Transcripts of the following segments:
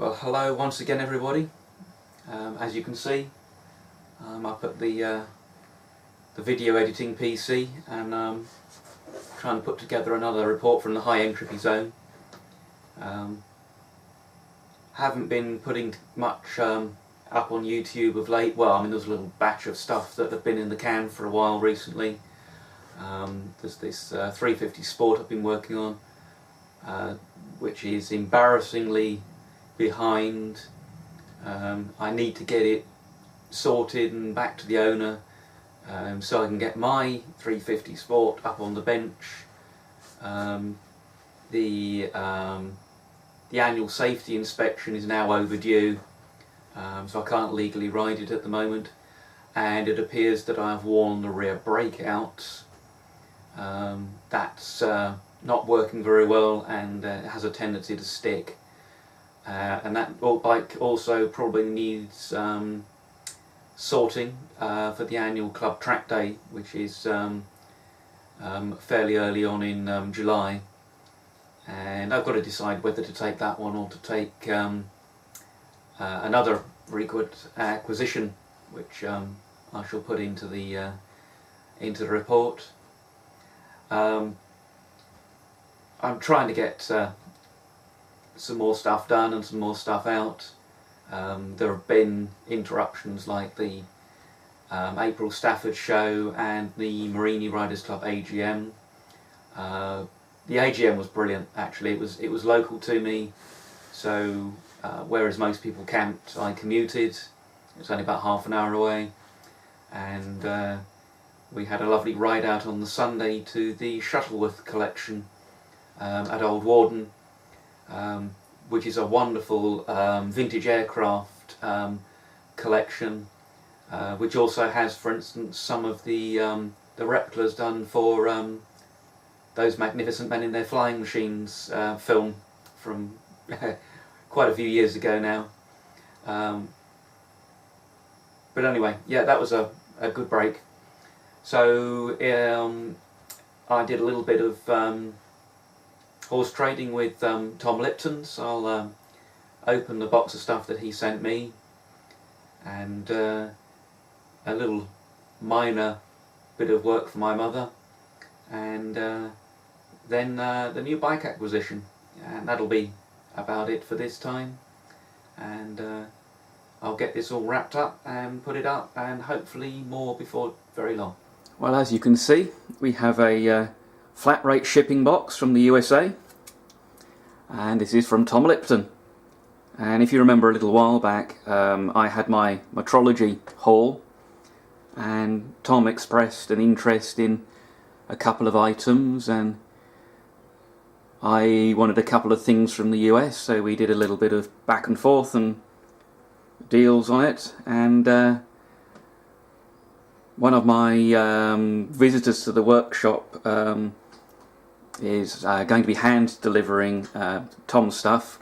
Well, hello once again everybody. As you can see, I'm up at the video editing PC and trying to put together another report from the high entropy zone. Haven't been putting much up on YouTube of late. Well, I mean, there's a little batch of stuff that have been in the can for a while recently. There's this 350 Sport I've been working on, which is embarrassingly behind. I need to get it sorted and back to the owner so I can get my 350 Sport up on the bench. The annual safety inspection is now overdue, so I can't legally ride it at the moment, and it appears that I've worn the rear brake out. That's not working very well, and it has a tendency to stick. And that bike also probably needs sorting for the annual club track day, which is fairly early on in July, and I've got to decide whether to take that one or to take another very good acquisition, which I shall put into the report. I'm trying to get some more stuff done and some more stuff out. There have been interruptions like the April Stafford show and the Morini Riders Club AGM. The AGM was brilliant, actually. It was local to me, so whereas most people camped, I commuted. It was only about half an hour away, and we had a lovely ride out on the Sunday to the Shuttleworth collection at Old Warden, which is a wonderful vintage aircraft collection, which also has, for instance, some of the replicas done for those Magnificent Men in Their Flying Machines film from quite a few years ago now. But anyway, yeah, that was a good break. So I did a little bit of horse trading with Tom Lipton, so I'll open the box of stuff that he sent me, and a little minor bit of work for my mother, and then the new bike acquisition, and that'll be about it for this time. And I'll get this all wrapped up and put it up, and hopefully more before very long. Well, as you can see, we have a flat rate shipping box from the USA, and this is from Tom Lipton. And if you remember a little while back, I had my metrology haul, and Tom expressed an interest in a couple of items, and I wanted a couple of things from the US, so we did a little bit of back and forth and deals on it. And one of my visitors to the workshop is going to be hand delivering Tom's stuff.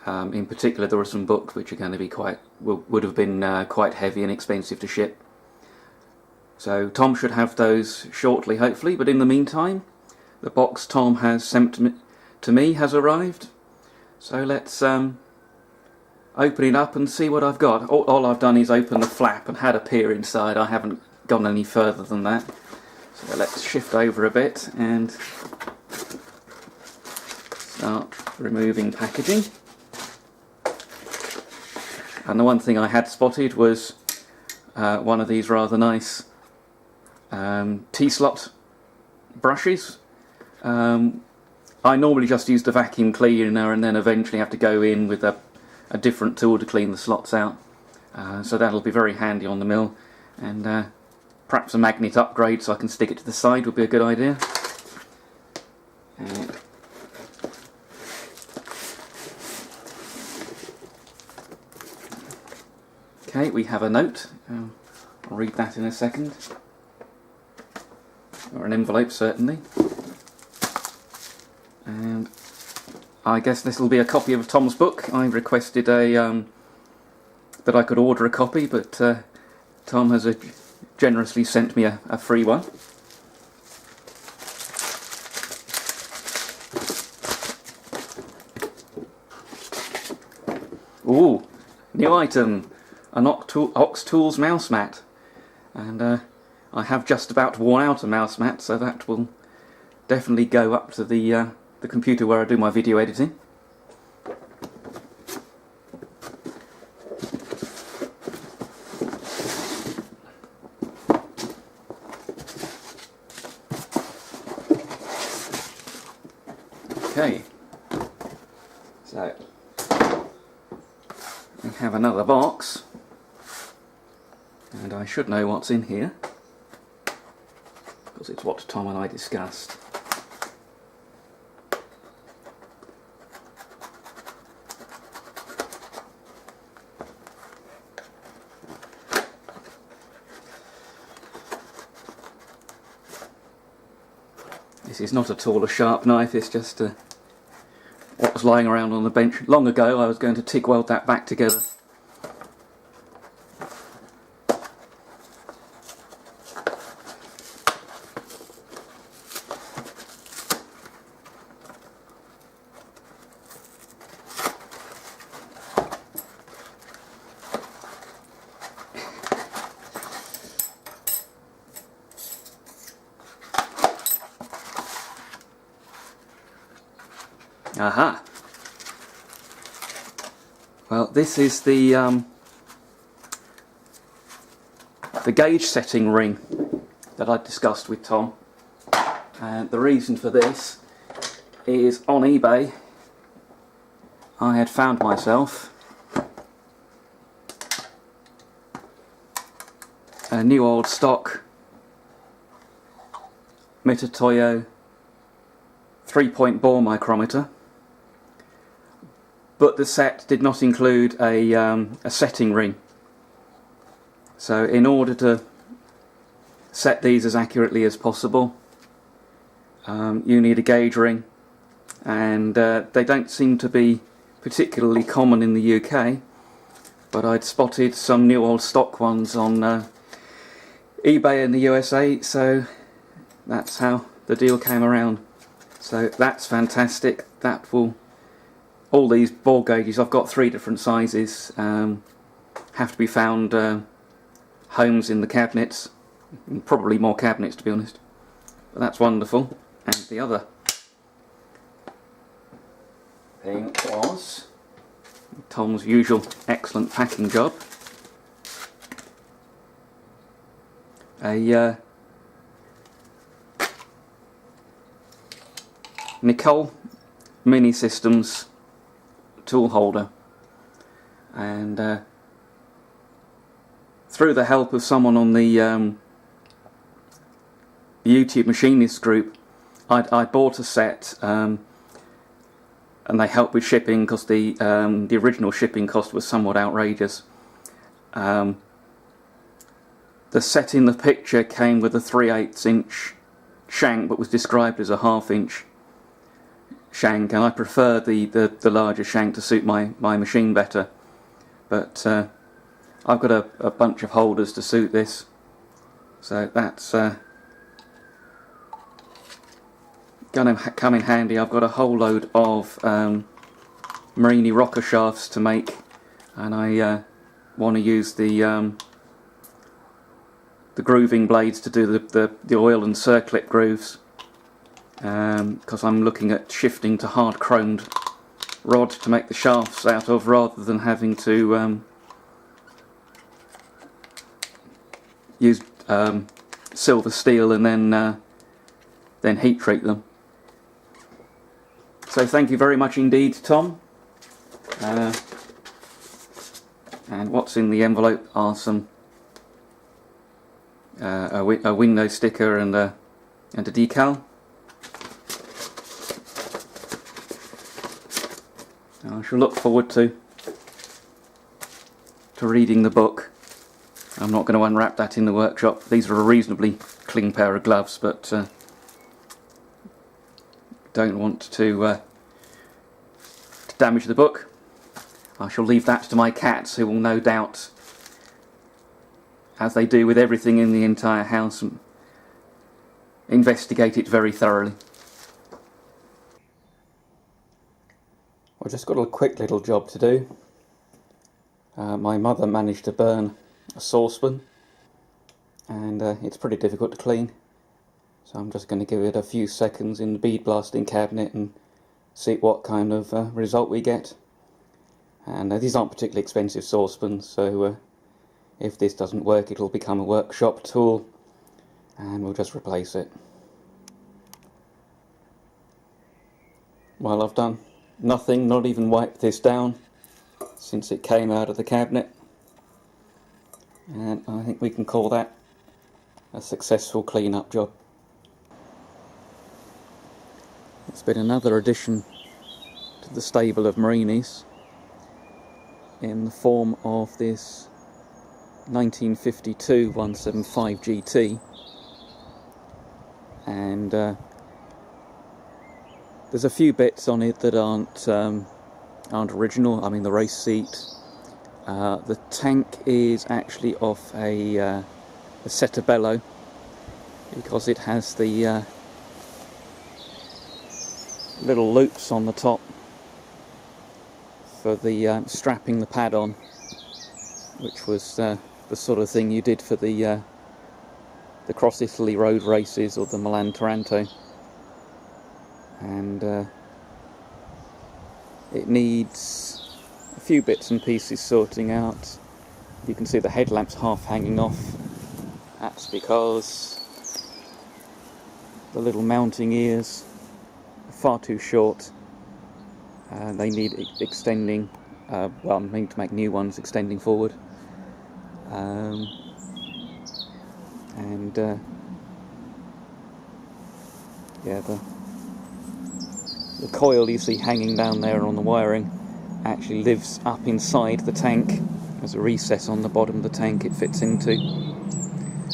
In particular, there were some books which are going to be would have been quite heavy and expensive to ship. So Tom should have those shortly, hopefully. But in the meantime, the box Tom has sent to me has arrived. So let's open it up and see what I've got. All I've done is open the flap and had a peer inside. I haven't gone any further than that. So let's shift over a bit and start removing packaging. And the one thing I had spotted was one of these rather nice T-slot brushes. I normally just use the vacuum cleaner and then eventually have to go in with a different tool to clean the slots out. So that'll be very handy on the mill, and perhaps a magnet upgrade so I can stick it to the side would be a good idea. Okay, we have a note. I'll read that in a second. Or an envelope, certainly. And I guess this will be a copy of Tom's book. I requested that I could order a copy, but Tom has generously sent me a free one. Ooh, new item, an Ox Tools mouse mat, and I have just about worn out a mouse mat, so that will definitely go up to the computer where I do my video editing. Okay, so we have another box, and I should know what's in here because it's what Tom and I discussed. This is not at all a sharp knife, it's just what was lying around on the bench. Long ago I was going to TIG weld that back together. Aha! Well, this is the gauge setting ring that I discussed with Tom, and the reason for this is on eBay I had found myself a new old stock Mitutoyo 3-point bore micrometer, but the set did not include a setting ring. So in order to set these as accurately as possible, you need a gauge ring, and they don't seem to be particularly common in the UK, but I'd spotted some new old stock ones on eBay in the USA, so that's how the deal came around. So that's fantastic. That will, all these bore gauges, I've got 3 different sizes, have to be found homes in the cabinets, probably more cabinets to be honest, but that's wonderful. And the other thing was Tom's usual excellent packing job, a Nicole Mini Systems tool holder, and through the help of someone on the YouTube Machinist group, I bought a set, and they helped with shipping because the original shipping cost was somewhat outrageous. The set in the picture came with a 3/8 inch shank, but was described as a 1/2 inch shank, and I prefer the larger shank to suit my machine better, but I've got a bunch of holders to suit this, so that's going to come in handy. I've got a whole load of Morini rocker shafts to make, and I want to use the grooving blades to do the oil and circlip grooves, because I'm looking at shifting to hard chromed rod to make the shafts out of, rather than having to use silver steel and then heat treat them. So thank you very much indeed, Tom. And what's in the envelope are some a window sticker and a decal. I shall look forward to reading the book. I'm not going to unwrap that in the workshop. These are a reasonably clean pair of gloves, but don't want to damage the book. I shall leave that to my cats, who will no doubt, as they do with everything in the entire house, investigate it very thoroughly. I've just got a quick little job to do. My mother managed to burn a saucepan, and it's pretty difficult to clean, so I'm just going to give it a few seconds in the bead blasting cabinet and see what kind of result we get. And these aren't particularly expensive saucepans, so if this doesn't work, it'll become a workshop tool and we'll just replace it. Well, I've done nothing, not even wiped this down since it came out of the cabinet, and I think we can call that a successful clean-up job. It's been another addition to the stable of Morinis in the form of this 1952 175 GT, and there's a few bits on it that aren't original. I mean, the race seat. The tank is actually off a Settebello, because it has the little loops on the top for the strapping the pad on, which was the sort of thing you did for the Cross Italy road races or the Milan Taranto. And it needs a few bits and pieces sorting out. You can see the headlamp's half hanging off. That's because the little mounting ears are far too short. They need extending. Well, I'm meaning to make new ones extending forward. Yeah, the coil you see hanging down there on the wiring actually lives up inside the tank. There's a recess on the bottom of the tank it fits into,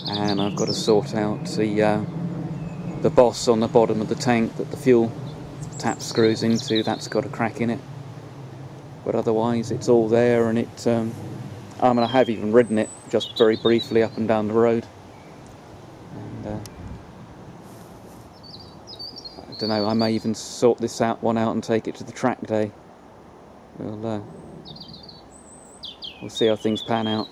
and I've got to sort out the boss on the bottom of the tank that the fuel tap screws into. That's got a crack in it, but otherwise it's all there, and it I mean, I have even ridden it just very briefly up and down the road, and I don't know, I may even sort this one out and take it to the track day. We'll see how things pan out.